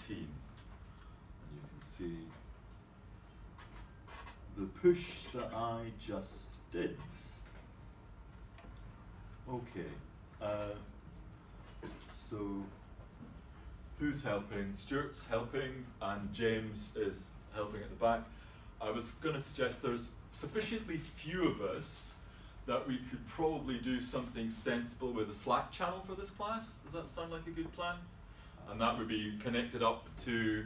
And you can see the push that I just did. Okay, so who's helping? Stuart's helping, and James is helping at the back. I was going to suggest there's sufficiently few of us that we could probably do something sensible with a Slack channel for this class. Does that sound like a good plan? And that would be connected up to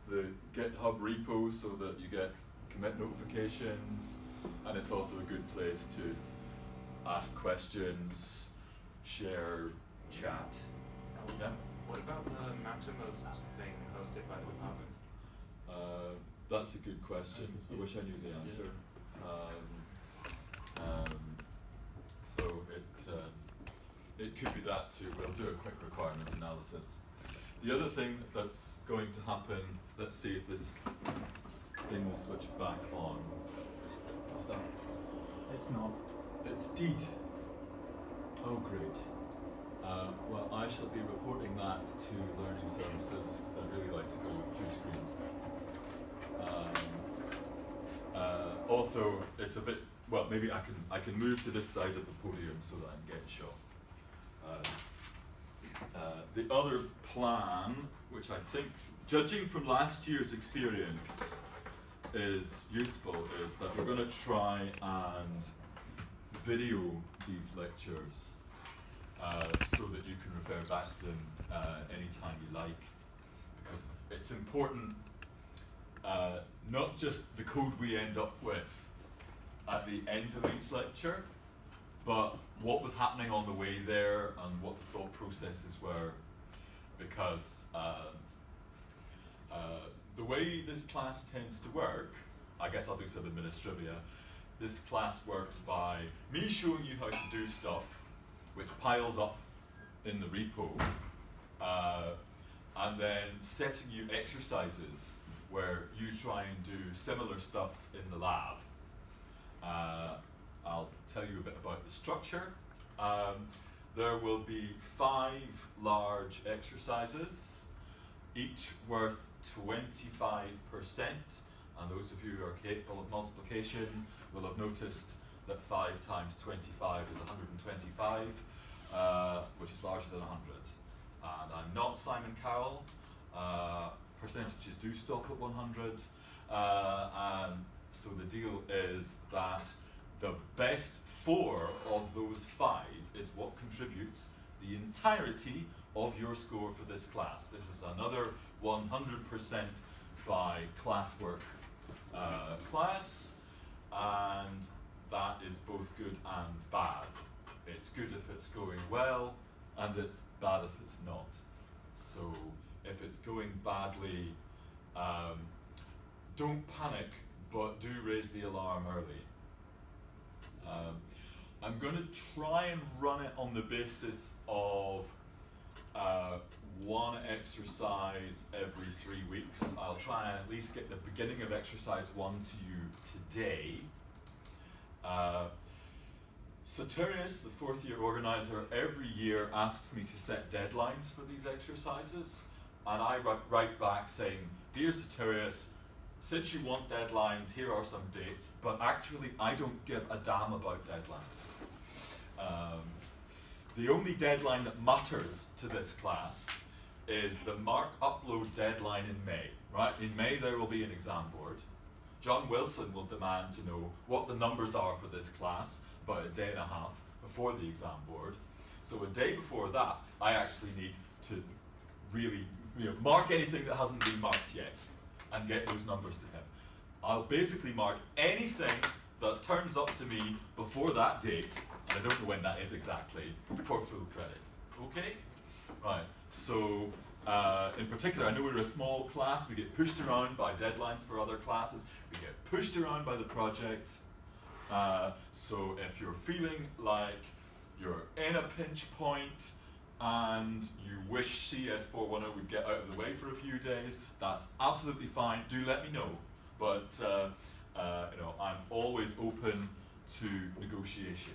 the GitHub repo so that you get commit notifications, and it's also a good place to ask questions, share, chat. Yeah? What about the Maximus thing hosted by the Department? That's a good question. I wish I knew the answer. So it could be that too. We'll do a quick requirements analysis. The other thing that's going to happen, let's see if this thing will switch back on. What's that? It's not. It's deed. Oh, great. Well, I shall be reporting that to Learning Services, because I'd really like to go through screens. Also, it's a bit, well, maybe I can move to this side of the podium so that I can get a shot. The other plan, which I think, judging from last year's experience, is useful, is that we're going to try and video these lectures so that you can refer back to them anytime you like, because it's important, not just the code we end up with at the end of each lecture, but what was happening on the way there and what the thought processes were, because the way this class tends to work, I guess I'll do some administrivia. This class works by me showing you how to do stuff, which piles up in the repo, and then setting you exercises where you try and do similar stuff in the lab. I'll tell you a bit about the structure. There will be 5 large exercises, each worth 25%, and those of you who are capable of multiplication will have noticed that 5 times 25 is 125, which is larger than 100. And I'm not Simon Cowell. Percentages do stop at 100. And so the deal is that the best 4 of those 5 is what contributes the entirety of your score for this class. This is another 100% by classwork class, and that is both good and bad. It's good if it's going well, and it's bad if it's not. So if it's going badly, don't panic, but do raise the alarm early. I'm going to try and run it on the basis of 1 exercise every 3 weeks. I'll try and at least get the beginning of exercise 1 to you today. Soterius, the 4th year organizer, every year asks me to set deadlines for these exercises, and I write back saying, "Dear Soterius, since you want deadlines, here are some dates," but actually I don't give a damn about deadlines. The only deadline that matters to this class is the mark upload deadline in May, right? In May there will be an exam board. John Wilson will demand to know what the numbers are for this class about a day and a half before the exam board. So a day before that, I actually need to really mark anything that hasn't been marked yet and get those numbers to him. I'll basically mark anything that turns up to me before that date, and I don't know when that is exactly, for full credit. Okay? Right, so in particular, I know we're a small class, we get pushed around by deadlines for other classes, we get pushed around by the project, so if you're feeling like you're in a pinch point and you wish CS410 would get out of the way for a few days, that's absolutely fine, do let me know. But I'm always open to negotiation.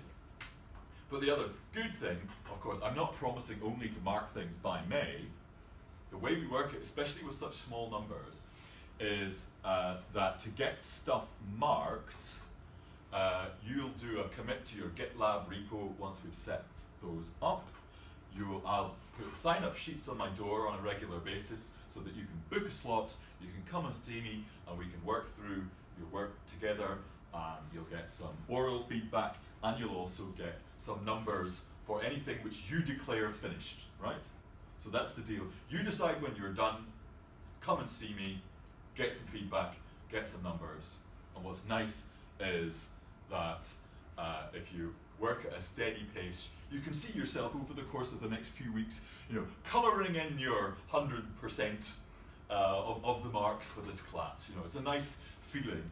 But the other good thing, of course, I'm not promising only to mark things by May. the way we work it, especially with such small numbers, is that to get stuff marked, you'll do a commit to your GitLab repo once we've set those up. I'll put sign-up sheets on my door on a regular basis so that you can book a slot, you can come and see me, and we can work through your work together, and you'll get some oral feedback, and you'll also get some numbers for anything which you declare finished, right? So that's the deal. You decide when you're done, come and see me, get some feedback, get some numbers. And what's nice is that if you work at a steady pace, you can see yourself over the course of the next few weeks, colouring in your 100% of the marks for this class. It's a nice feeling,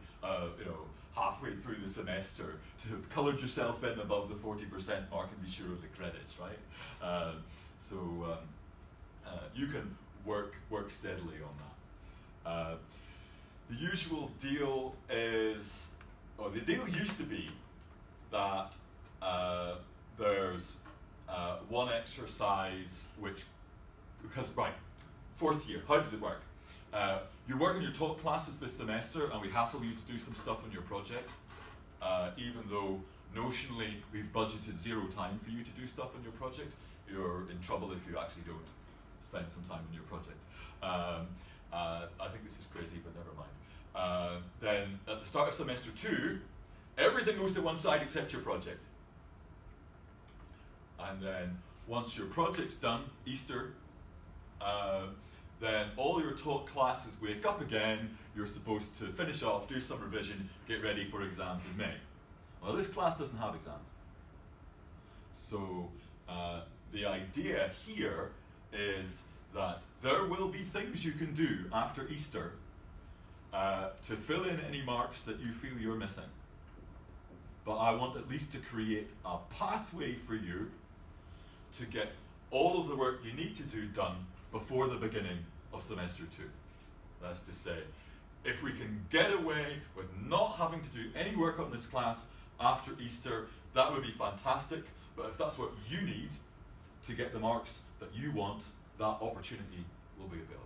halfway through the semester to have coloured yourself in above the 40% mark and be sure of the credits, right? You can work steadily on that. The usual deal is, or the deal used to be that there's one exercise which, fourth year, how does it work? You work on your talk classes this semester and we hassle you to do some stuff on your project, even though notionally we've budgeted 0 time for you to do stuff on your project. You're in trouble if you actually don't spend some time on your project. I think this is crazy, but never mind. Then at the start of semester 2, everything goes to one side except your project. And then once your project's done, Easter, then all your talk classes wake up again. You're supposed to finish off, do some revision, get ready for exams in May. Well, this class doesn't have exams. So the idea here is that there will be things you can do after Easter to fill in any marks that you feel you're missing. But I want at least to create a pathway for you to get all of the work you need to do done before the beginning of semester 2. That's to say, if we can get away with not having to do any work on this class after Easter, that would be fantastic. But if that's what you need to get the marks that you want, that opportunity will be available.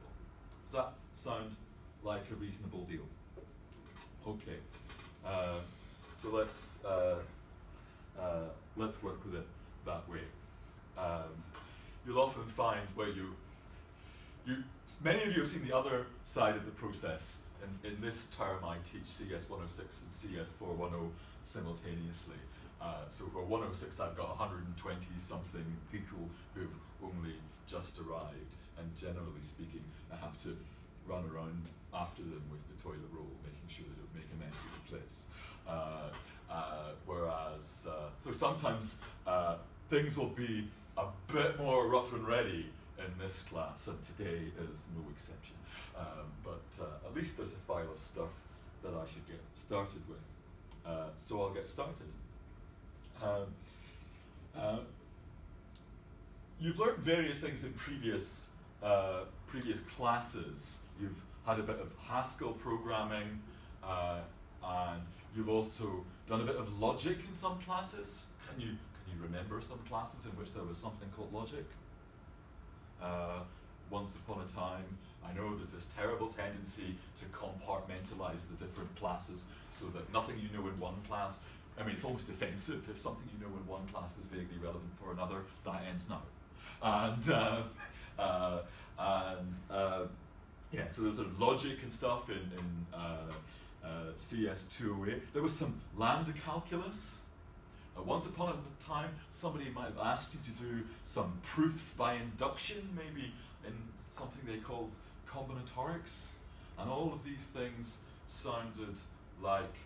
Does that sound like a reasonable deal? Okay. So let's work with it that way. You'll often find where many of you have seen the other side of the process. In this term, I teach CS106 and CS410 simultaneously. So for 106, I've got 120-something people who've only just arrived, and generally speaking, I have to run around after them with the toilet roll, making sure they don't make a mess of the place. So sometimes things will be a bit more rough and ready in this class, and today is no exception. But at least there's a file of stuff that I should get started with. So I'll get started. You've learned various things in previous classes. You've had a bit of Haskell programming, and you've also done a bit of logic in some classes. Can you remember some classes in which there was something called logic? Once upon a time, I know there's this terrible tendency to compartmentalize the different classes so that nothing you know in one class, it's almost offensive if something you know in one class is vaguely relevant for another. That ends now. Yeah, so there's sort of logic and stuff in CS208. There was some lambda calculus. Once upon a time, somebody might have asked you to do some proofs by induction, maybe in something they called combinatorics. And all of these things sounded like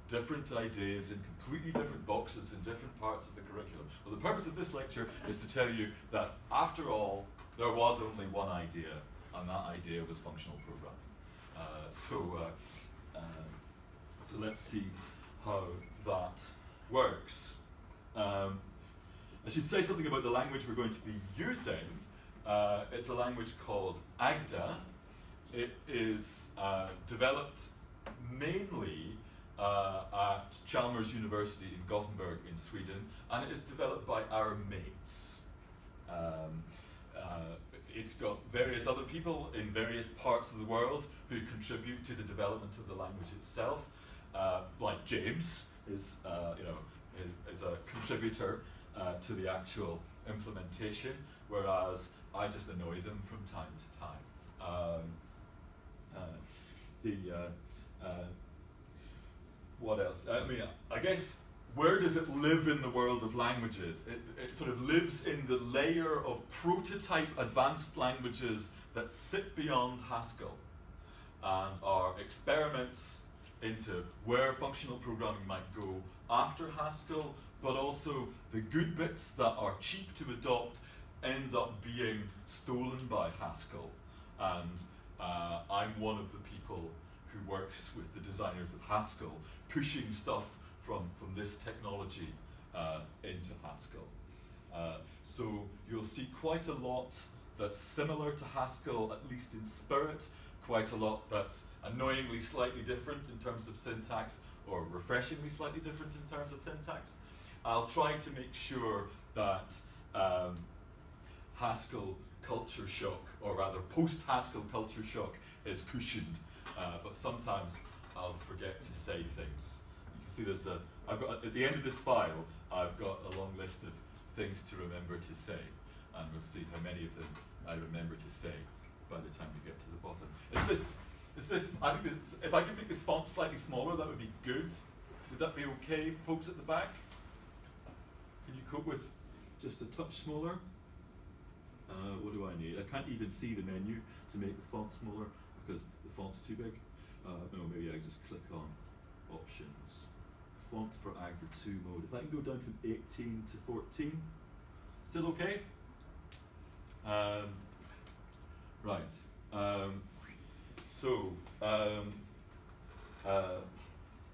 different ideas in completely different boxes in different parts of the curriculum. Well, the purpose of this lecture is to tell you that, after all, there was only one idea, and that idea was functional programming. So let's see how that works. I should say something about the language we're going to be using. It's a language called Agda. It is developed mainly at Chalmers University in Gothenburg in Sweden, and it is developed by our mates. it's got various other people in various parts of the world who contribute to the development of the language itself. Like James is, is a contributor to the actual implementation, whereas I just annoy them from time to time. What else? I mean, I guess, where does it live in the world of languages? It sort of lives in the layer of prototype advanced languages that sit beyond Haskell and are experiments into where functional programming might go after Haskell, but also the good bits that are cheap to adopt end up being stolen by Haskell. And I'm one of the people who works with the designers of Haskell, pushing stuff from this technology into Haskell. So you'll see quite a lot that's similar to Haskell, at least in spirit, quite a lot that's annoyingly slightly different in terms of syntax, or refreshingly slightly different in terms of syntax. I'll try to make sure that Haskell culture shock, or rather post-Haskell culture shock, is cushioned, but sometimes I'll forget to say things. You can see there's I've got, at the end of this file, I've got a long list of things to remember to say, and we'll see how many of them I remember to say by the time we get to the bottom. I think if I could make this font slightly smaller, that would be good. Would that be okay, folks at the back? Can you cope with just a touch smaller? What do I need? I can't even see the menu to make the font smaller because the font's too big. No, maybe I just click on options. Font for Agda 2 mode. If I can go down from 18 to 14, still okay? Right.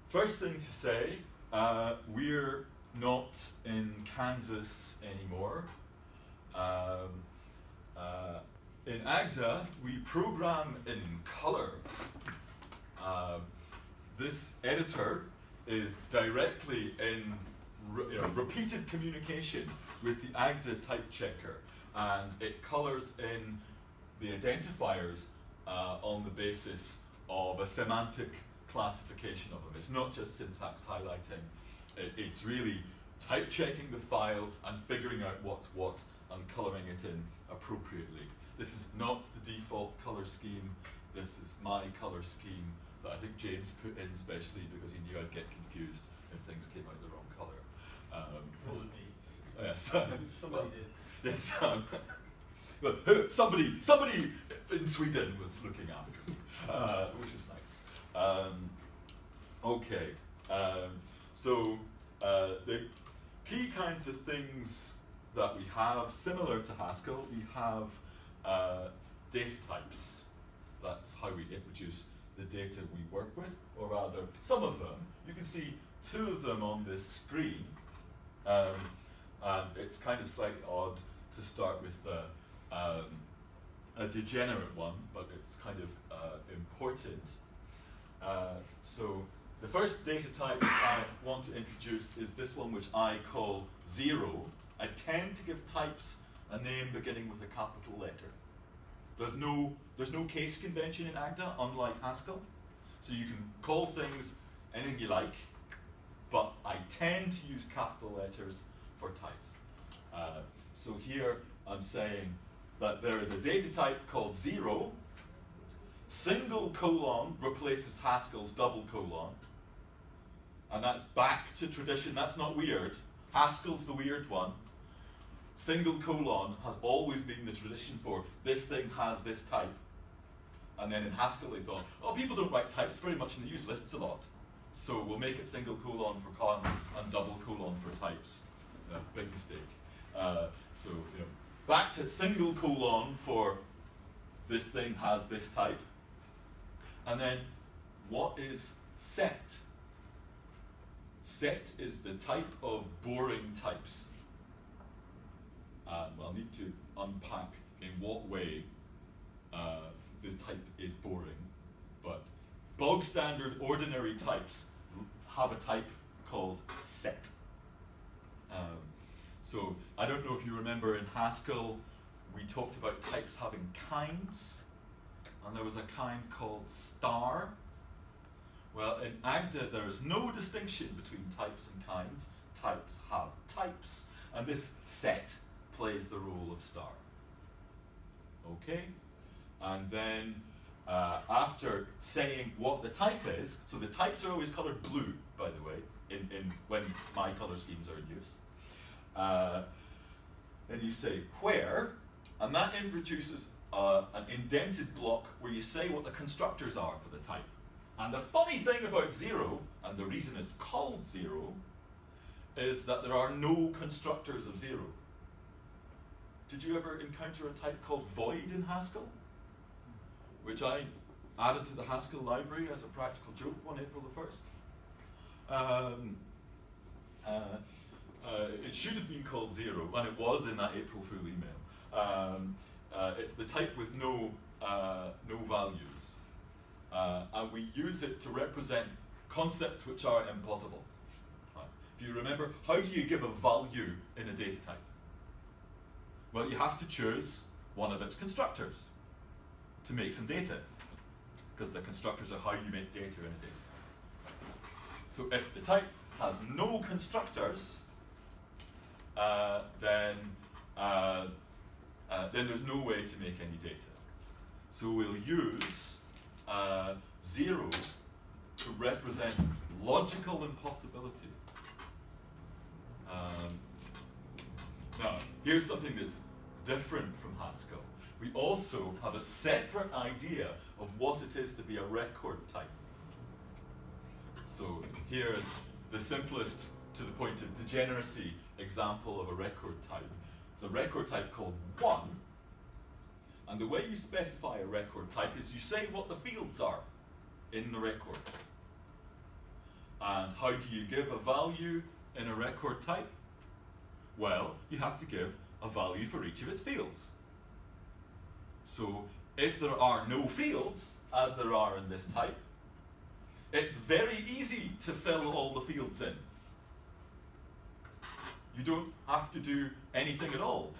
First thing to say, we're not in Kansas anymore. In Agda, we program in color. This editor is directly in repeated communication with the Agda type checker, and it colors in the identifiers on the basis of a semantic classification of them. It's not just syntax highlighting. It's really type checking the file and figuring out what's what and coloring it in appropriately. This is not the default color scheme. This is my color scheme that I think James put in specially because he knew I'd get confused if things came out the wrong color. Wasn't me. Yes. Somebody did. Yes. But somebody in Sweden was looking after me, which is nice. Okay. So the key kinds of things that we have, similar to Haskell, we have data types. That's how we introduce the data we work with, or rather, some of them. You can see two of them on this screen, and it's kind of slightly odd to start with a degenerate one, but it's kind of important. So the first data type I want to introduce is this one, which I call 0. I tend to give types a name beginning with a capital letter. There's no case convention in Agda, unlike Haskell. So you can call things anything you like, but I tend to use capital letters for types. So here I'm saying that there is a data type called 0. Single colon replaces Haskell's double colon. And that's back to tradition. That's not weird. Haskell's the weird one. Single colon has always been the tradition for this thing has this type. And then in Haskell they thought, oh, people don't write types very much and they use lists a lot. So we'll make it single colon for cons and double colon for types. Big mistake. So back to single colon for this thing has this type. And then what is set? Set is the type of boring types. I'll need to unpack in what way the type is boring, but bog standard ordinary types have a type called set. So I don't know if you remember in Haskell, we talked about types having kinds, and there was a kind called star. Well, in AGDA there is no distinction between types and kinds. Types have types, and this set plays the role of star. Okay? And then after saying what the type is, so the types are always coloured blue, by the way, when my colour schemes are in use. Then you say where, and that introduces an indented block where you say what the constructors are for the type. And the funny thing about 0, and the reason it's called 0, is that there are no constructors of 0. Did you ever encounter a type called void in Haskell? Which I added to the Haskell library as a practical joke on April the 1st. It should have been called 0, and it was in that April Fool email. It's the type with no values. And we use it to represent concepts which are impossible. If you remember, how do you give a value in a data type? Well, you have to choose one of its constructors to make some data, because the constructors are how you make data in a data type. So if the type has no constructors, then there's no way to make any data. So we'll use 0 to represent logical impossibility. Now, here's something that's different from Haskell. We also have a separate idea of what it is to be a record type. So here's the simplest, to the point of degeneracy, example of a record type. It's a record type called 1. And the way you specify a record type is you say what the fields are in the record. And how do you give a value in a record type? Well, you have to give a value for each of its fields. So if there are no fields, as there are in this type, it's very easy to fill all the fields in. You don't have to do anything at all.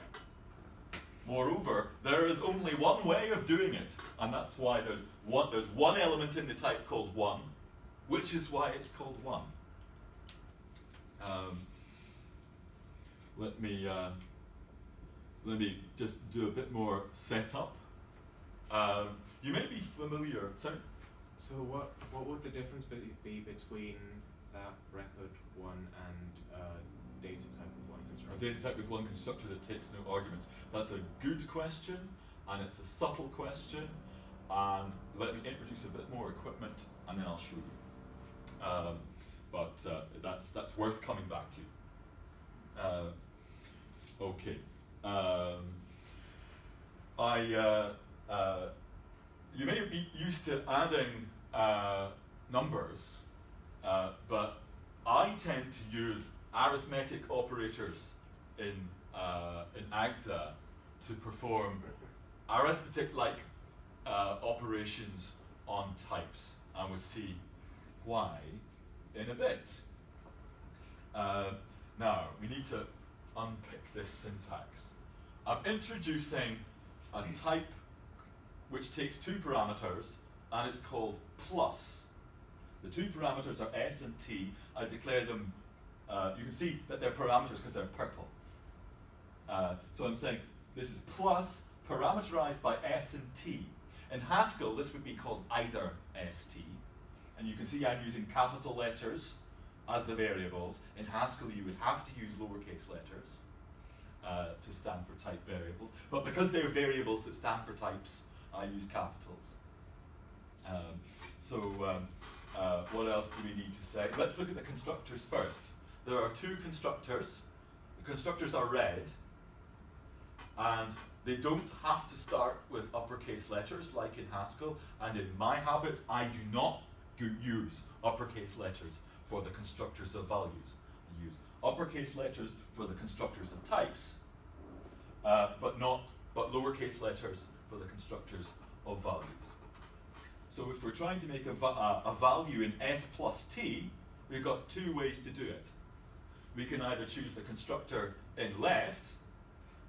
Moreover, there is only one way of doing it, and that's why there's one element in the type called 1, which is why it's called 1. Let me just do a bit more setup. You may be familiar. Sorry. So what would the difference be between that record 1 and data type with 1 constructor? A data type with 1 constructor that takes no arguments. That's a good question, and it's a subtle question. And let me introduce a bit more equipment, and then I'll show you. But that's worth coming back to. Okay. You may be used to adding numbers, but I tend to use arithmetic operators in AGDA to perform arithmetic-like operations on types, and we'll see why in a bit. Now, we need to unpick this syntax. I'm introducing a type which takes 2 parameters, and it's called plus. The 2 parameters are s and t. I declare them, you can see that they're parameters because they're purple. So I'm saying this is plus parameterized by s and t. In Haskell, this would be called either st. And you can see I'm using capital letters as the variables. In Haskell, you would have to use lowercase letters to stand for type variables. But because they're variables that stand for types, I use capitals. What else do we need to say? Let's look at the constructors first. There are 2 constructors. The constructors are red, and they don't have to start with uppercase letters like in Haskell, and in my habits, I do not use uppercase letters for the constructors of values. I use uppercase letters for the constructors of types, but lowercase letters for the constructors of values. So if we're trying to make a value in s plus t, we've got 2 ways to do it. We can either choose the constructor in left,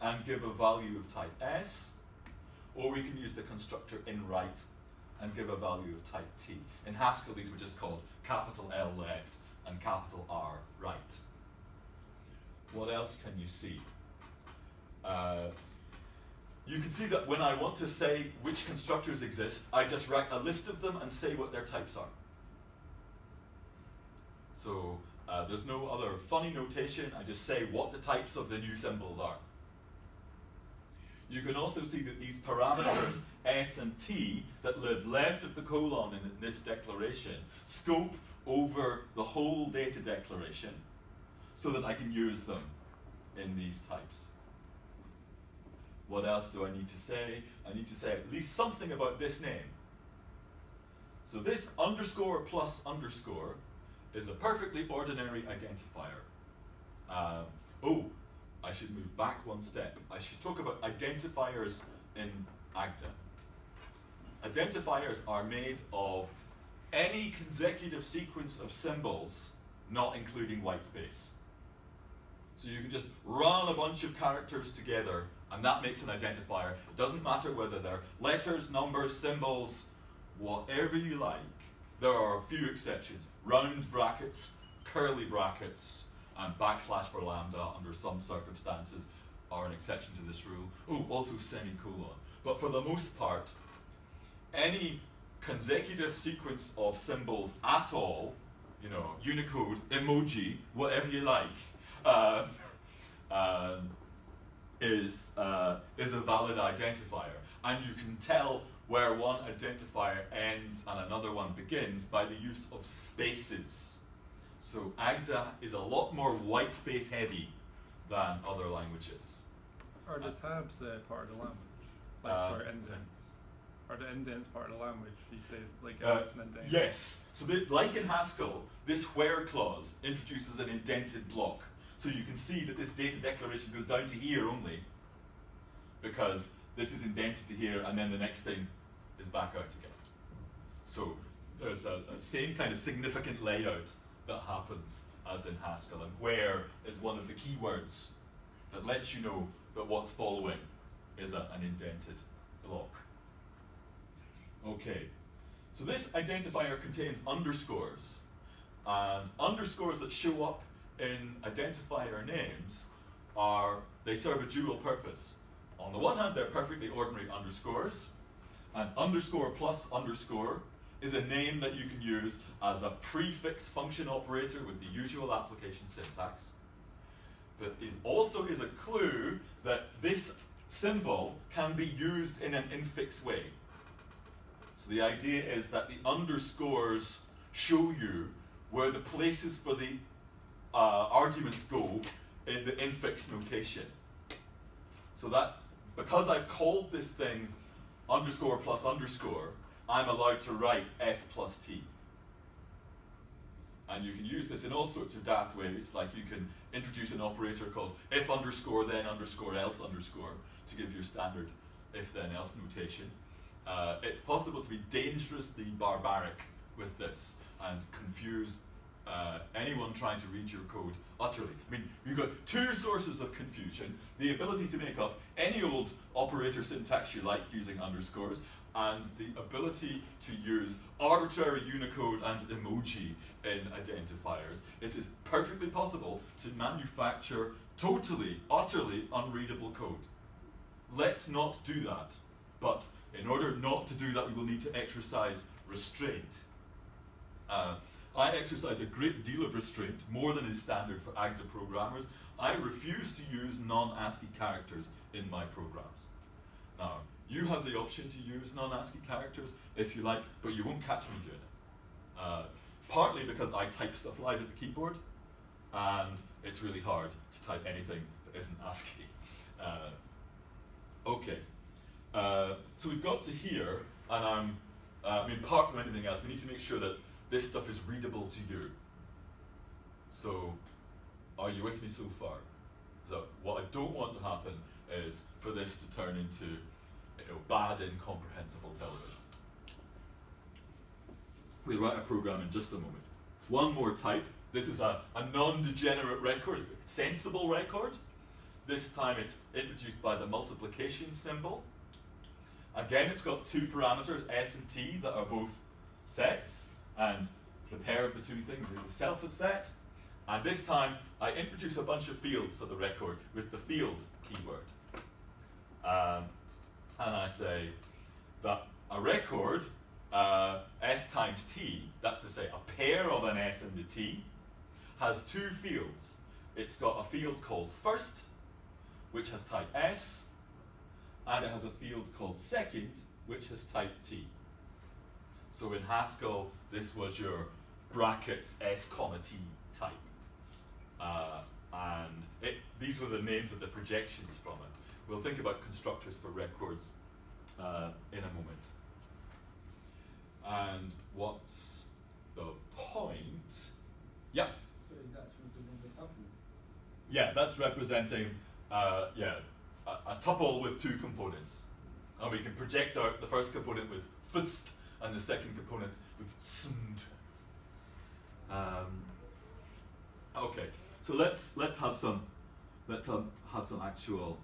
and give a value of type S, or we can use the constructor in right and give a value of type T. In Haskell, these were just called capital L left and capital R right. What else can you see? You can see that when I want to say which constructors exist, I just write a list of them and say what their types are. So there's no other funny notation, I just say what the types of the new symbols are. You can also see that these parameters S and T that live left of the colon in this declaration scope over the whole data declaration so that I can use them in these types. What else do I need to say? I need to say at least something about this name. So this underscore plus underscore is a perfectly ordinary identifier. Oh, I should move back one step. I should talk about identifiers in Agda. Identifiers are made of any consecutive sequence of symbols, not including white space. So you can just run a bunch of characters together, and that makes an identifier. It doesn't matter whether they're letters, numbers, symbols, whatever you like. There are a few exceptions. Round brackets, curly brackets, and backslash for lambda under some circumstances are an exception to this rule. Oh, also semicolon. But for the most part, any consecutive sequence of symbols at all, you know, Unicode, emoji, whatever you like, is a valid identifier. And you can tell where one identifier ends and another one begins by the use of spaces. So Agda is a lot more white space heavy than other languages. Are the tabs part of the language? Like, sorry, indents. Are the indents part of the language? You say like it's an indent? Yes. So like in Haskell, this where clause introduces an indented block. So you can see that this data declaration goes down to here only, because this is indented to here, and then the next thing is back out again. So there's a same kind of significant layout that happens as in Haskell, and where is one of the keywords that lets you know that what's following is an indented block. Okay, so this identifier contains underscores, and underscores that show up in identifier names they serve a dual purpose. On the one hand, they're perfectly ordinary underscores, and underscore plus underscore is a name that you can use as a prefix function operator with the usual application syntax. But it also is a clue that this symbol can be used in an infix way. So the idea is that the underscores show you where the places for the arguments go in the infix notation. So that, because I've called this thing underscore plus underscore, I'm allowed to write S plus T. And you can use this in all sorts of daft ways, like you can introduce an operator called if underscore then underscore else underscore to give your standard if then else notation. It's possible to be dangerously barbaric with this and confuse anyone trying to read your code utterly. I mean, you've got two sources of confusion: the ability to make up any old operator syntax you like using underscores, and the ability to use arbitrary Unicode and emoji in identifiers. It is perfectly possible to manufacture totally, utterly unreadable code. Let's not do that. But in order not to do that, we will need to exercise restraint. I exercise a great deal of restraint, more than is standard for Agda programmers. I refuse to use non-ASCII characters in my programs. Now, you have the option to use non-ASCII characters if you like, but you won't catch me doing it. Partly because I type stuff live at the keyboard, and it's really hard to type anything that isn't ASCII. Okay, so we've got to here, and I mean, apart from anything else, we need to make sure that this stuff is readable to you. So, are you with me so far? So, what I don't want to happen is for this to turn into, you know, bad, incomprehensible television. We'll write a program in just a moment. One more type. This is a non-degenerate record. It's a sensible record. This time it's introduced by the multiplication symbol. Again, it's got two parameters, s and t, that are both sets, and the pair of the two things is itself a set. And this time, I introduce a bunch of fields for the record with the field keyword. And I say that a record, s times t, that's to say a pair of an s and a t, has two fields. It's got a field called first, which has type s, and it has a field called second, which has type t. So in Haskell, this was your brackets s comma t type. And these were the names of the projections from it. We'll think about constructors for records in a moment. And what's the point? Yeah. So is that representing a tuple? Yeah, that's representing a tuple with two components. And we can project out the first component with first and the second component with snd. Okay, so let's have some actual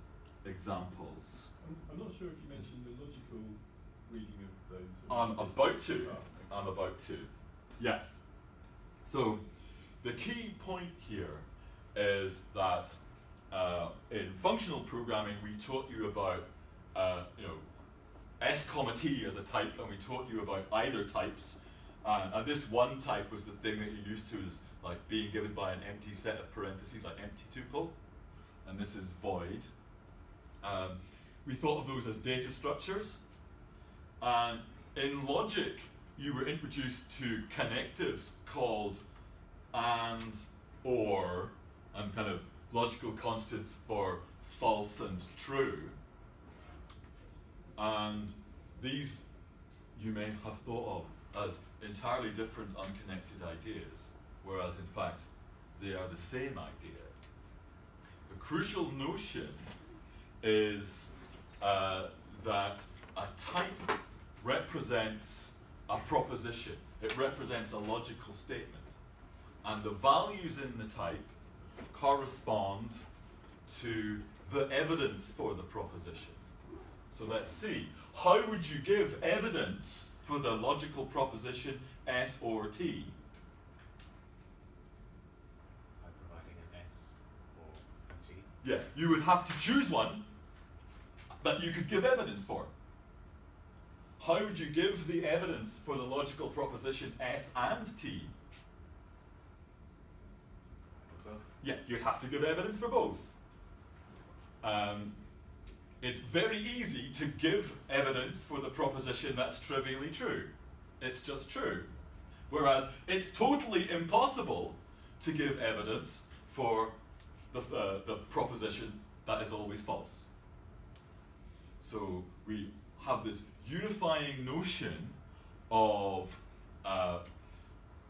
examples. I'm not sure if you mentioned the logical reading of those. I'm about to. Oh. I'm about to. Yes. So the key point here is that in functional programming we taught you about s comma t as a type, and we taught you about either types. And this one type was the thing that you're used to as like being given by an empty set of parentheses, like empty tuple. And this is void. We thought of those as data structures. And in logic, you were introduced to connectives called and, or, and kind of logical constants for false and true. And these you may have thought of as entirely different unconnected ideas, whereas in fact they are the same idea. The crucial notion is that a type represents a proposition. It represents a logical statement. And the values in the type correspond to the evidence for the proposition. So let's see. How would you give evidence for the logical proposition S or T? By providing an S or a T. Yeah, you would have to choose one that you could give evidence for. How would you give the evidence for the logical proposition S and T? Both. Yeah, you'd have to give evidence for both. It's very easy to give evidence for the proposition that's trivially true. It's just true. Whereas it's totally impossible to give evidence for the proposition that is always false. So we have this unifying notion of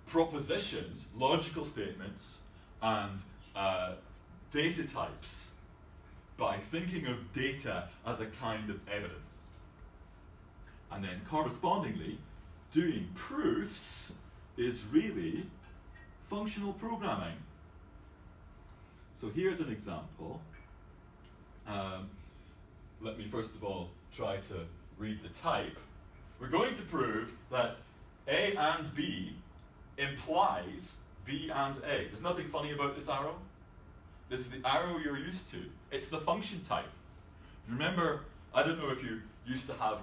propositions, logical statements, and data types by thinking of data as a kind of evidence. And then correspondingly, doing proofs is really functional programming. So here's an example. Let me first of all try to read the type. We're going to prove that A and B implies B and A. There's nothing funny about this arrow. This is the arrow you're used to. It's the function type. Remember, I don't know if you used to have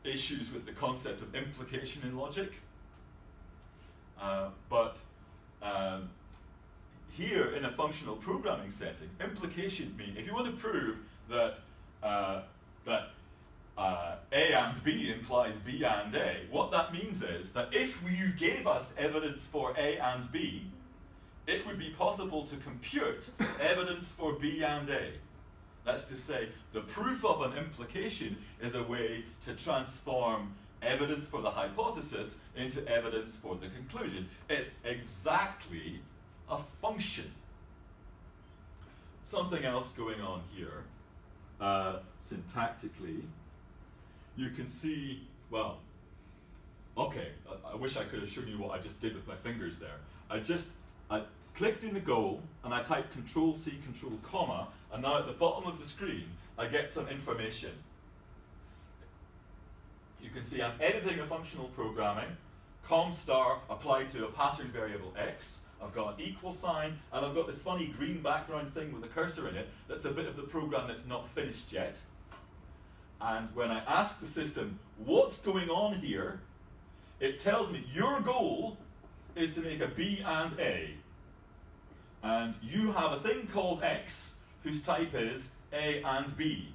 issues with the concept of implication in logic, but here in a functional programming setting, implication means if you want to prove that A and B implies B and A, what that means is that if you gave us evidence for A and B, it would be possible to compute evidence for B and A. That's to say, the proof of an implication is a way to transform evidence for the hypothesis into evidence for the conclusion. It's exactly a function. Something else going on here, syntactically, you can see, well, okay, I wish I could have shown you what I just did with my fingers there. clicked in the goal, and I type Control-C, Control, comma, and now at the bottom of the screen, I get some information. You can see I'm editing a functional programming, com star applied to a pattern variable x. I've got an equal sign, and I've got this funny green background thing with a cursor in it that's a bit of the program that's not finished yet. And when I ask the system, what's going on here, it tells me your goal is to make a B and A. And you have a thing called X whose type is A and B.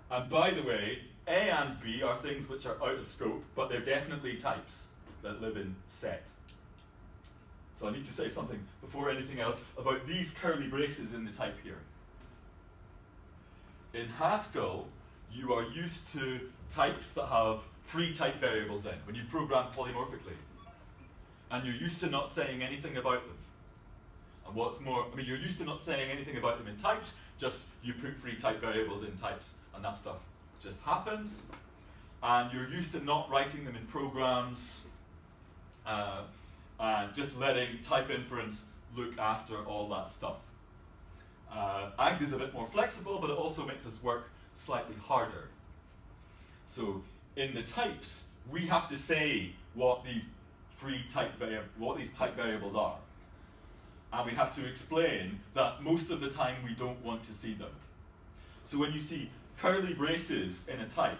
And by the way, A and B are things which are out of scope, but they're definitely types that live in set. So I need to say something before anything else about these curly braces in the type here. In Haskell, you are used to types that have free type variables in when you program polymorphically. And you're used to not saying anything about them. And what's more, I mean, you're used to not saying anything about them in types, just you put free type variables in types, and that stuff just happens. And you're used to not writing them in programs, and just letting type inference look after all that stuff. Agd is a bit more flexible, but it also makes us work slightly harder. So in the types, we have to say what these type variables are. And we have to explain that most of the time we don't want to see them. So when you see curly braces in a type,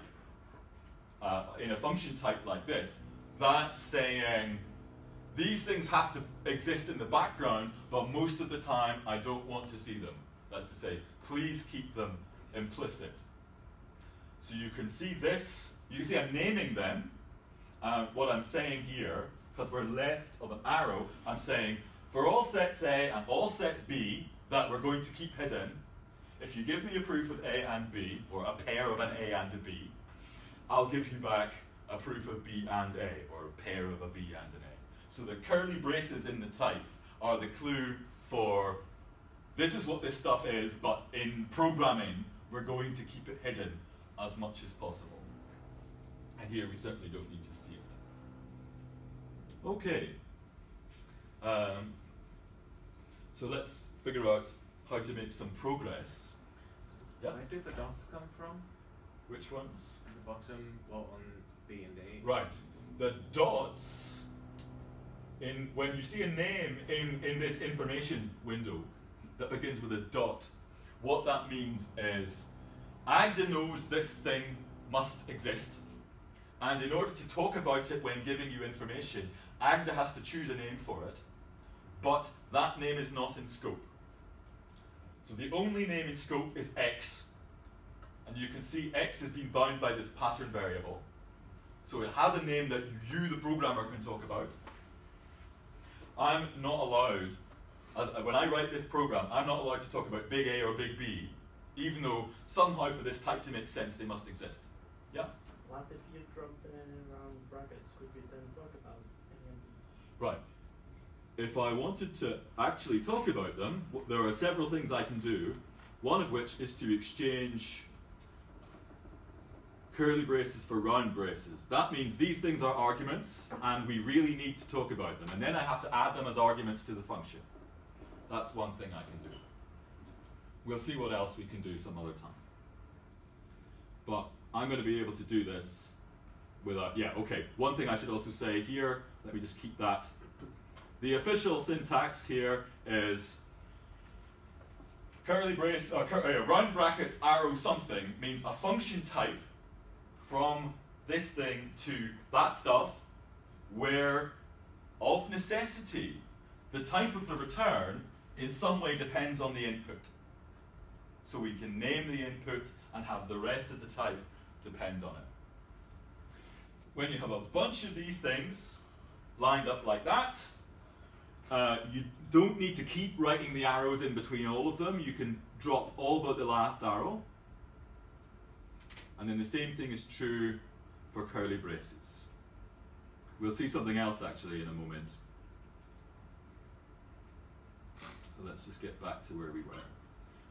in a function type like this, that's saying these things have to exist in the background, but most of the time I don't want to see them. That's to say, please keep them implicit. So you can see this, you can see I'm naming them. What I'm saying here, because we're left of an arrow, I'm saying for all sets A and all sets B that we're going to keep hidden, if you give me a proof of A and B, or a pair of an A and a B, I'll give you back a proof of B and A, or a pair of a B and an A. So the curly braces in the type are the clue for this is what this stuff is, but in programming, we're going to keep it hidden as much as possible. And here we certainly don't need to see it. Okay. So let's figure out how to make some progress. Yeah? Where do the dots come from? Which ones? At the bottom, well, on B and A. Right. The dots, when you see a name in this information window that begins with a dot, what that means is Agda knows this thing must exist. And in order to talk about it when giving you information, Agda has to choose a name for it, but that name is not in scope. So the only name in scope is X. And you can see X has been bound by this pattern variable. So it has a name that you, the programmer, can talk about. I'm not allowed, when I write this program, I'm not allowed to talk about big A or big B, even though somehow for this type to make sense, they must exist. Yeah? What if you dropped an N around brackets? Could you then talk about A and B? Right. If I wanted to actually talk about them, there are several things I can do, one of which is to exchange curly braces for round braces. That means these things are arguments, and we really need to talk about them. And then I have to add them as arguments to the function. That's one thing I can do. We'll see what else we can do some other time. But I'm going to be able to do this without, yeah, okay. One thing I should also say here, let me just keep that. The official syntax here is curly brace, round brackets, arrow something means a function type from this thing to that stuff where, of necessity, the type of the return in some way depends on the input. So we can name the input and have the rest of the type depend on it. When you have a bunch of these things lined up like that, you don't need to keep writing the arrows in between all of them. You can drop all but the last arrow. And then the same thing is true for curly braces. We'll see something else actually in a moment. So let's just get back to where we were.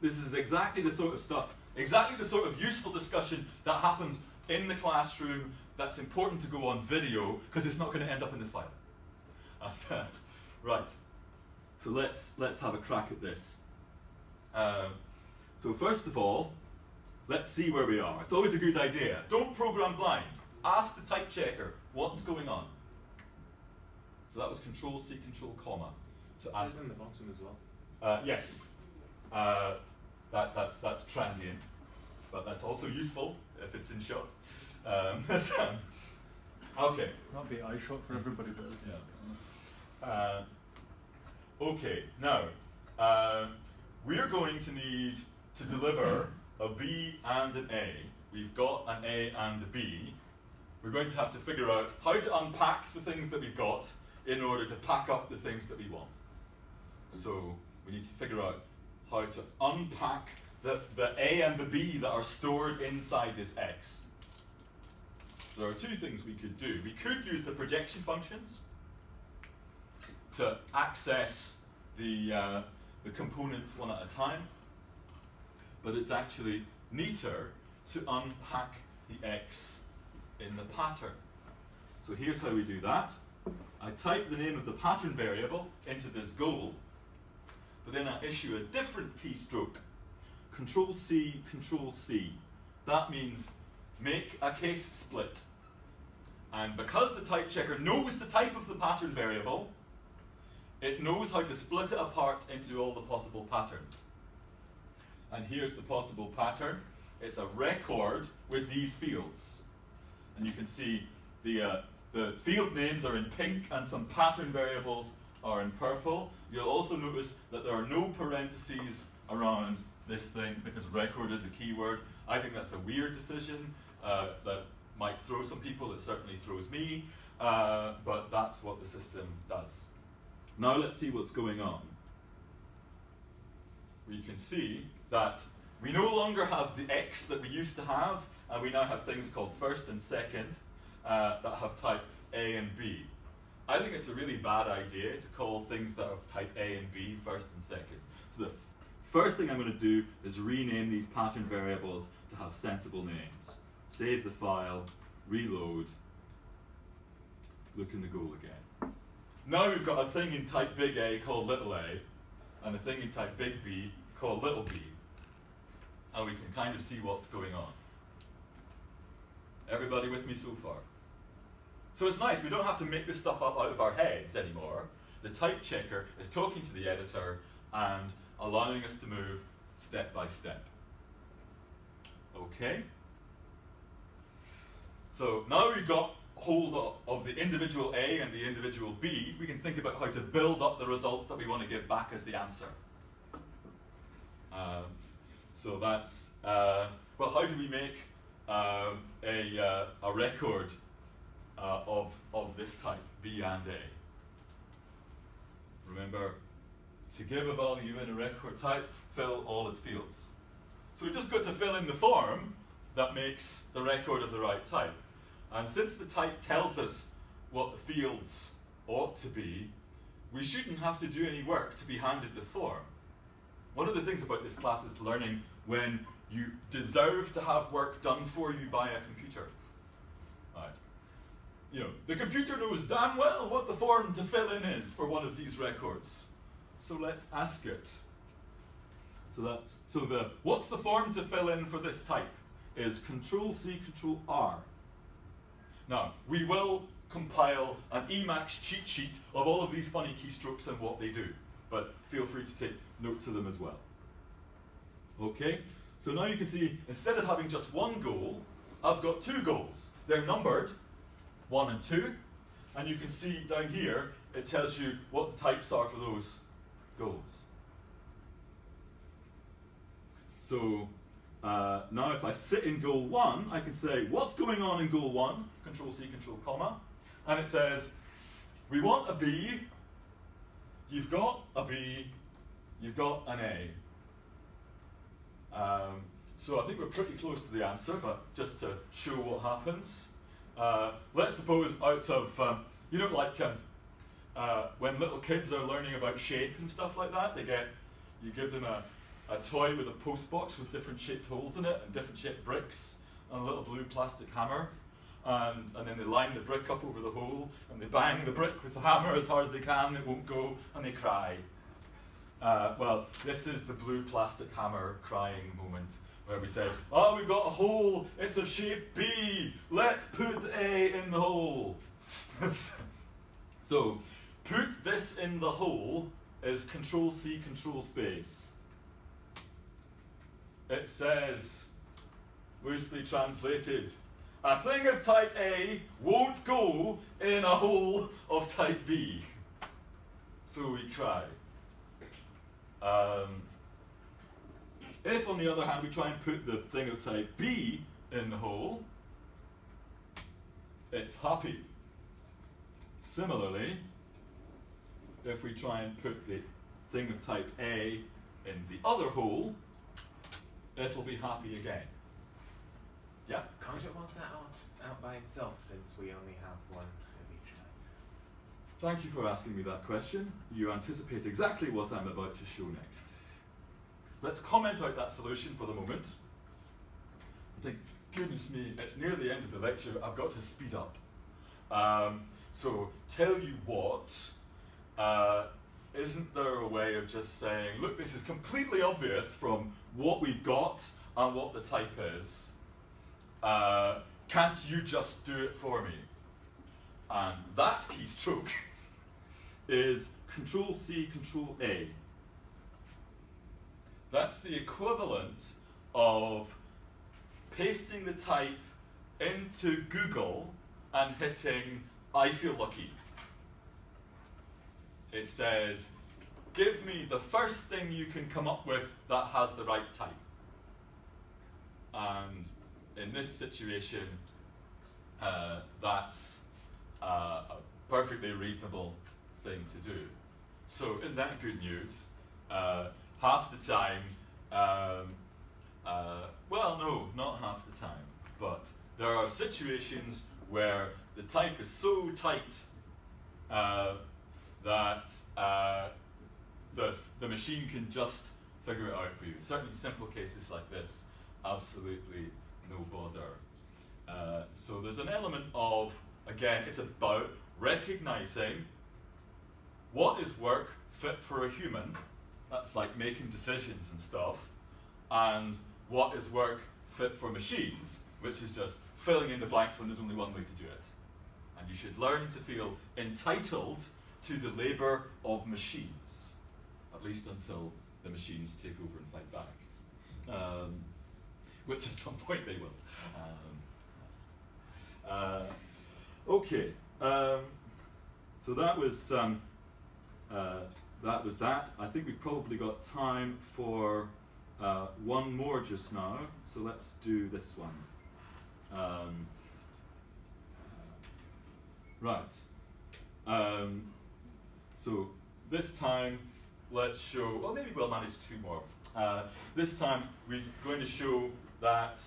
This is exactly the sort of stuff, exactly the sort of useful discussion that happens in the classroom that's important to go on video because it's not going to end up in the file. Right. So let's have a crack at this. So first of all, let's see where we are. It's always a good idea. Don't program blind. Ask the type checker what's going on. So that was Control-C, Control-comma. It says in the bottom as well. Yes. That's transient, but that's also useful if it's in shot. Okay. That'd be eye shot for everybody, but Yeah. Okay, now, we're going to need to deliver a B and an A. We've got an A and a B. We're going to have to figure out how to unpack the things that we've got in order to pack up the things that we want. So we need to figure out how to unpack the A and the B that are stored inside this X. There are two things we could do. We could use the projection functions to access the components one at a time, but it's actually neater to unpack the X in the pattern. So here's how we do that. I type the name of the pattern variable into this goal, but then I issue a different keystroke, Control-C, Control-C. That means make a case split. And because the type checker knows the type of the pattern variable, it knows how to split it apart into all the possible patterns. And here's the possible pattern. It's a record with these fields. And you can see the field names are in pink and some pattern variables are in purple. You'll also notice that there are no parentheses around this thing because record is a keyword. I think that's a weird decision that might throw some people. It certainly throws me, but that's what the system does. Now let's see what's going on. We can see that we no longer have the X that we used to have, and we now have things called first and second that have type A and B. I think it's a really bad idea to call things that have type A and B first and second. So the first thing I'm going to do is rename these pattern variables to have sensible names. Save the file, reload, look in the goal again. Now we've got a thing in type big A called little a, and a thing in type big B called little b. And we can kind of see what's going on. Everybody with me so far? So it's nice, we don't have to make this stuff up out of our heads anymore. The type checker is talking to the editor and allowing us to move step by step. Okay? So now we've got hold of the individual A and the individual B, we can think about how to build up the result that we want to give back as the answer. So that's, well, how do we make a record of this type, B and A? Remember, to give a value in a record type, fill all its fields. So we just got to fill in the form that makes the record of the right type. And since the type tells us what the fields ought to be, we shouldn't have to do any work to be handed the form. One of the things about this class is learning when you deserve to have work done for you by a computer. Right. You know, the computer knows damn well what the form to fill in is for one of these records. So let's ask it. So what's the form to fill in for this type is Control-C, Control-R. Now, we will compile an Emacs cheat sheet of all of these funny keystrokes and what they do, but feel free to take notes of them as well. Okay, so now you can see, instead of having just one goal, I've got two goals. They're numbered, 1 and 2, and you can see down here, it tells you what the types are for those goals. So now if I sit in goal 1, I can say, what's going on in goal 1? Control-C, Control-comma. And it says, we want a B, you've got a B, you've got an A. So I think we're pretty close to the answer, but just to show what happens. Let's suppose out of, you know, like when little kids are learning about shape and stuff like that, you give them a toy with a post box with different shaped holes in it and different shaped bricks and a little blue plastic hammer, and then they line the brick up over the hole and they bang the brick with the hammer as hard as they can, it won't go, and they cry. Well, this is the blue plastic hammer crying moment where we say, oh, we've got a hole, it's of shape B, let's put A in the hole. So, put this in the hole is Control-C, Control-Space. It says, loosely translated, a thing of type A won't go in a hole of type B. So we cry. If, on the other hand, we try and put the thing of type B in the hole, it's happy. Similarly, if we try and put the thing of type A in the other hole, it'll be happy again. Yeah? Can't it work that out by itself, since we only have one of each type? Thank you for asking me that question. You anticipate exactly what I'm about to show next. Let's comment out that solution for the moment. I think, goodness me, it's near the end of the lecture, I've got to speed up. So, tell you what, isn't there a way of just saying, look, this is completely obvious from what we've got and what the type is. Can't you just do it for me? And that keystroke is Control-C, Control-A. That's the equivalent of pasting the type into Google and hitting I feel lucky. It says, give me the first thing you can come up with that has the right type. And in this situation, that's a perfectly reasonable thing to do. So isn't that good news? Half the time, well, no, not half the time, but there are situations where the type is so tight that the machine can just figure it out for you. Certainly simple cases like this, absolutely no bother. So there's an element of, again, it's about recognizing what is work fit for a human, that's like making decisions and stuff, and what is work fit for machines, which is just filling in the blanks when there's only one way to do it. And you should learn to feel entitled to the labor of machines, at least until the machines take over and fight back, which at some point they will. Okay, so that was that. I think we've probably got time for one more just now, so let's do this one. Right. So this time, let's show, well, maybe we'll manage two more. This time, we're going to show that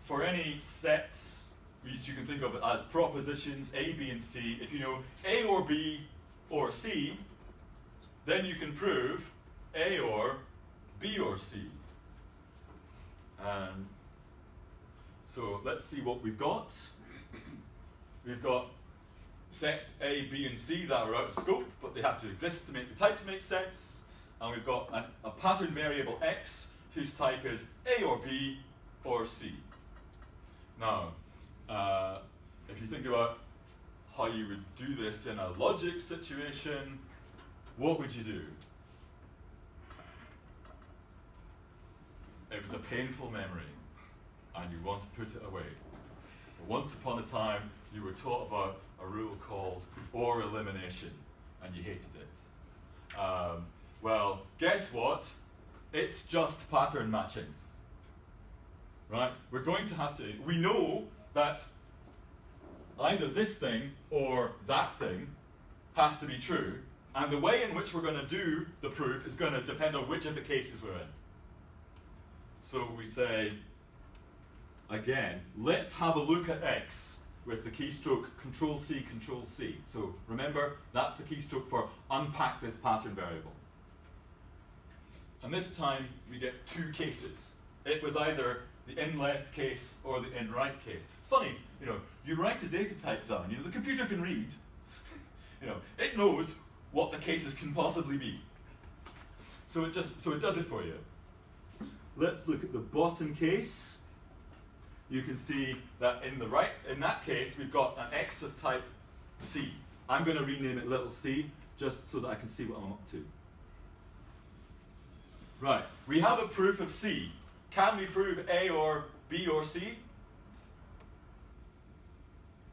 for any sets, which you can think of it as propositions A, B, and C, if you know A or B or C, then you can prove A or B or C. So let's see what we've got. We've got sets A, B, and C that are out of scope, but they have to exist to make the types make sense. And we've got a pattern variable X whose type is A or B or C. Now, if you think about how you would do this in a logic situation, what would you do? It was a painful memory, and you want to put it away. But once upon a time, you were taught about a rule called or elimination, and you hated it. Well, guess what? It's just pattern matching. Right? We're going to have to, we know that either this thing or that thing has to be true, and the way in which we're going to do the proof is going to depend on which of the cases we're in. So we say, again, let's have a look at X with the keystroke Control-C, Control-C. So remember, that's the keystroke for unpack this pattern variable. And this time, we get two cases. It was either the in left case or the in right case. It's funny, you know, you write a data type down, you know, the computer can read. You know, it knows what the cases can possibly be. So it does it for you. Let's look at the bottom case. You can see that in that case we've got an x of type C. I'm going to rename it little c just so that I can see what I'm up to. Right, we have a proof of C. Can we prove A or B or C?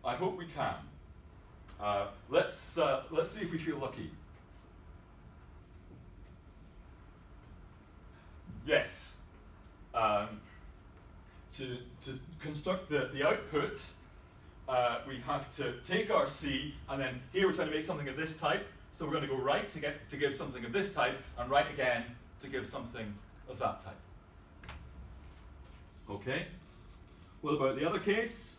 I hope we can. Let's see if we feel lucky. Yes. To construct the output, we have to take our C, and then here we're trying to make something of this type, so we're going to go right to give something of this type, and right again to give something of that type. Okay. What about the other case?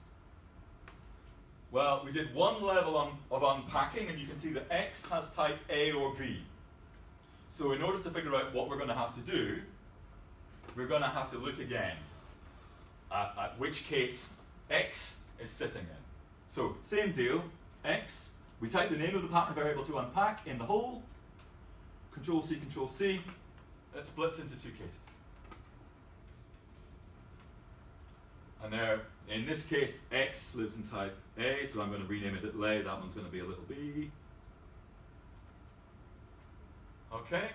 Well, we did one level of unpacking, and you can see that X has type A or B. So in order to figure out what we're going to have to do, we're going to have to look again at which case X is sitting in. So same deal, X, we type the name of the pattern variable to unpack in the hole, Control C, it splits into two cases. And there, in this case, X lives in type A, so I'm going to rename it little a, that one's going to be a little b. Okay,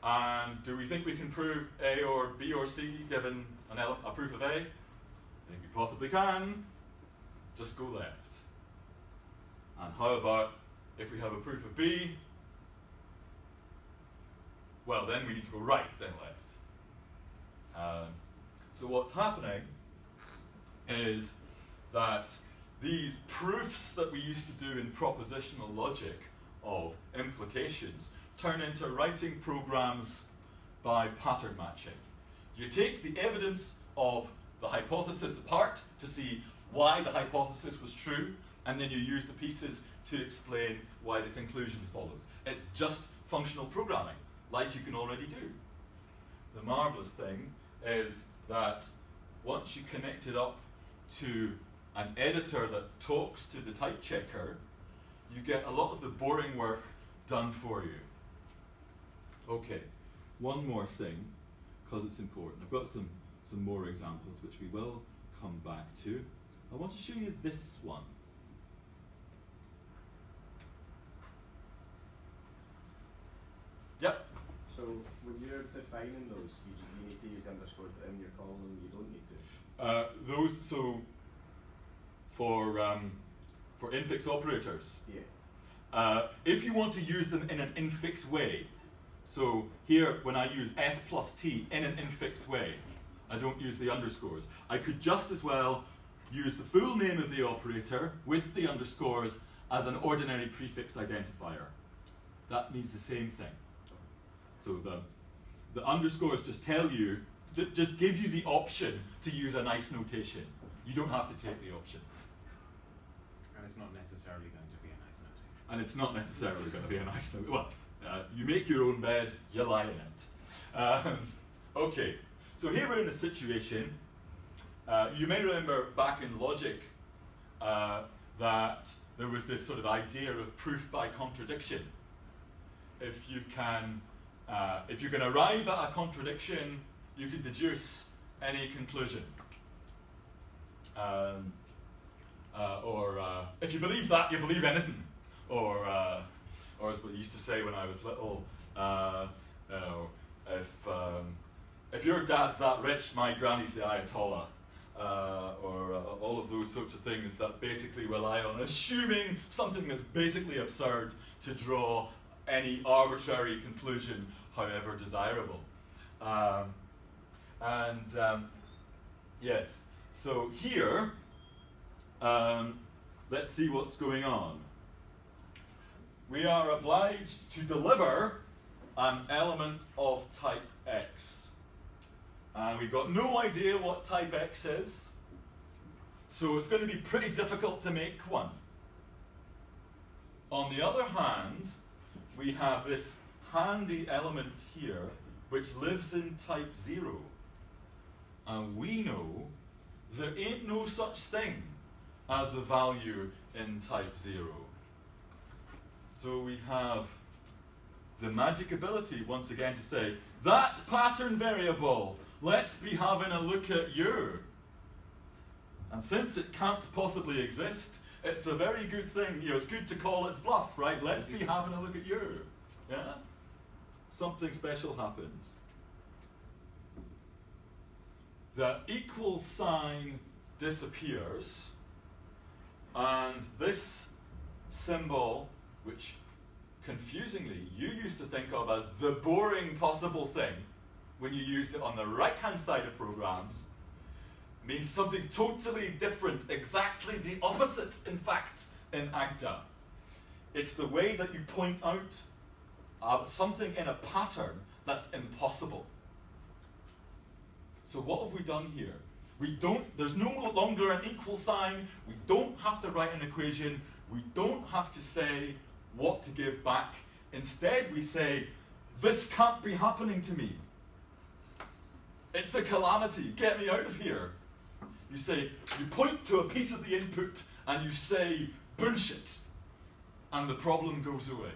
and do we think we can prove A or B or C given a proof of A? I think we possibly can. Just go left. And how about if we have a proof of B? Well, then we need to go right, then left. So what's happening is that these proofs that we used to do in propositional logic of implications turn into writing programs by pattern matching. You take the evidence of the hypothesis apart to see why the hypothesis was true, and then you use the pieces to explain why the conclusion follows. It's just functional programming, like you can already do. The marvelous thing is that once you connect it up to an editor that talks to the type checker, you get a lot of the boring work done for you. Okay, one more thing, because it's important. I've got some more examples which we will come back to. I want to show you this one. Yep. So when you're defining those, you need to use the underscore in your column, you don't need to? For infix operators, yeah. if you want to use them in an infix way, so here when I use s plus t in an infix way, I don't use the underscores. I could just as well use the full name of the operator with the underscores as an ordinary prefix identifier. That means the same thing. So the underscores just tell you, just give you the option to use a nice notation. You don't have to take the option. And it's not necessarily going to be a nice notation. And it's not necessarily going to be a nice notation. Well, you make your own bed, you lie in it. Okay, so here we're in a situation. You may remember back in logic that there was this sort of idea of proof by contradiction. If you can arrive at a contradiction, you can deduce any conclusion. Or if you believe that, you believe anything. Or as we used to say when I was little, if your dad's that rich, my granny's the Ayatollah. Or all of those sorts of things that basically rely on assuming something that's basically absurd to draw any arbitrary conclusion, however desirable. Yes, so here, let's see what's going on. We are obliged to deliver an element of type X. And we've got no idea what type X is, so it's going to be pretty difficult to make one. On the other hand, we have this handy element here which lives in type 0. And we know there ain't no such thing as a value in type 0. So we have the magic ability, once again, to say, that pattern variable, let's be having a look at you. And since it can't possibly exist, it's a very good thing. You know, it's good to call its bluff, right? Let's be having a look at you. Yeah? Something special happens. The equal sign disappears, and this symbol, which confusingly you used to think of as the boring possible thing when you used it on the right-hand side of programs, means something totally different, exactly the opposite, in fact, in AGDA. It's the way that you point out something in a pattern that's impossible. So what have we done here? There's no longer an equal sign, we don't have to write an equation, we don't have to say what to give back. Instead we say, this can't be happening to me. It's a calamity, get me out of here. You say, you point to a piece of the input and you say, bullshit, and the problem goes away.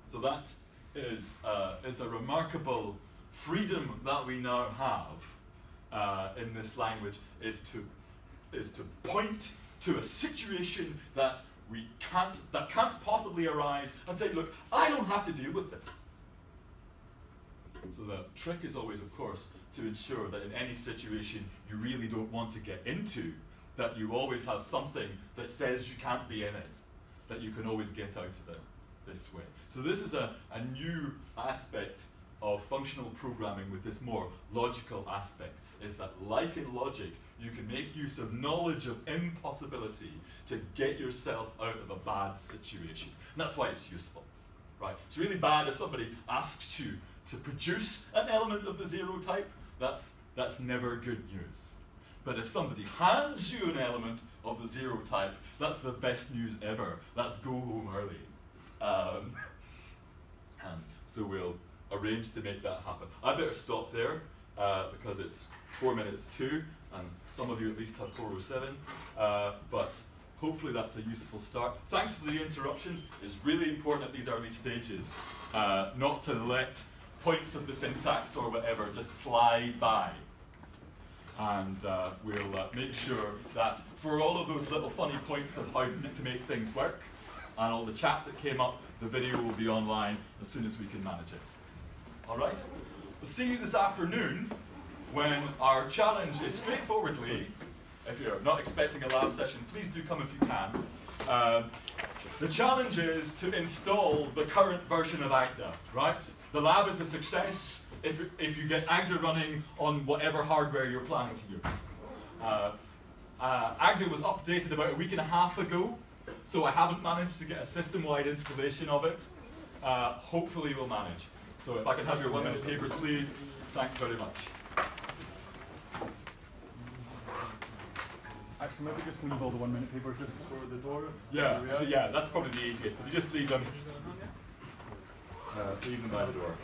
So that is a remarkable freedom that we now have in this language, is to point to a situation that can't possibly arise and say, look, I don't have to deal with this. So the trick is always, of course, to ensure that in any situation you really don't want to get into, that you always have something that says you can't be in it, that you can always get out of it this way. So this is a new aspect of functional programming with this more logical aspect, is that like in logic, you can make use of knowledge of impossibility to get yourself out of a bad situation. And that's why it's useful, right? It's really bad if somebody asks you to produce an element of the zero type. That's never good news. But if somebody hands you an element of the zero type, that's the best news ever. That's go home early. And so we'll arrange to make that happen. I better stop there because it's 4 minutes to, and some of you at least have 4:07. But hopefully that's a useful start. Thanks for the interruptions. It's really important at these early stages not to let points of the syntax or whatever just slide by. And we'll make sure that for all of those little funny points of how to make things work, and all the chat that came up, the video will be online as soon as we can manage it. All right? We'll see you this afternoon when our challenge is straightforwardly, if you're not expecting a lab session, please do come if you can. The challenge is to install the current version of AGDA, right? The lab is a success if you get AGDA running on whatever hardware you're planning to use. AGDA was updated about a week and a half ago, so I haven't managed to get a system-wide installation of it. Hopefully we'll manage. So if I can have your 1-minute papers, please. Thanks very much. Actually, maybe just leave all the 1-minute papers just for the door. Yeah, so yeah, that's probably the easiest. If you just leave them by the door.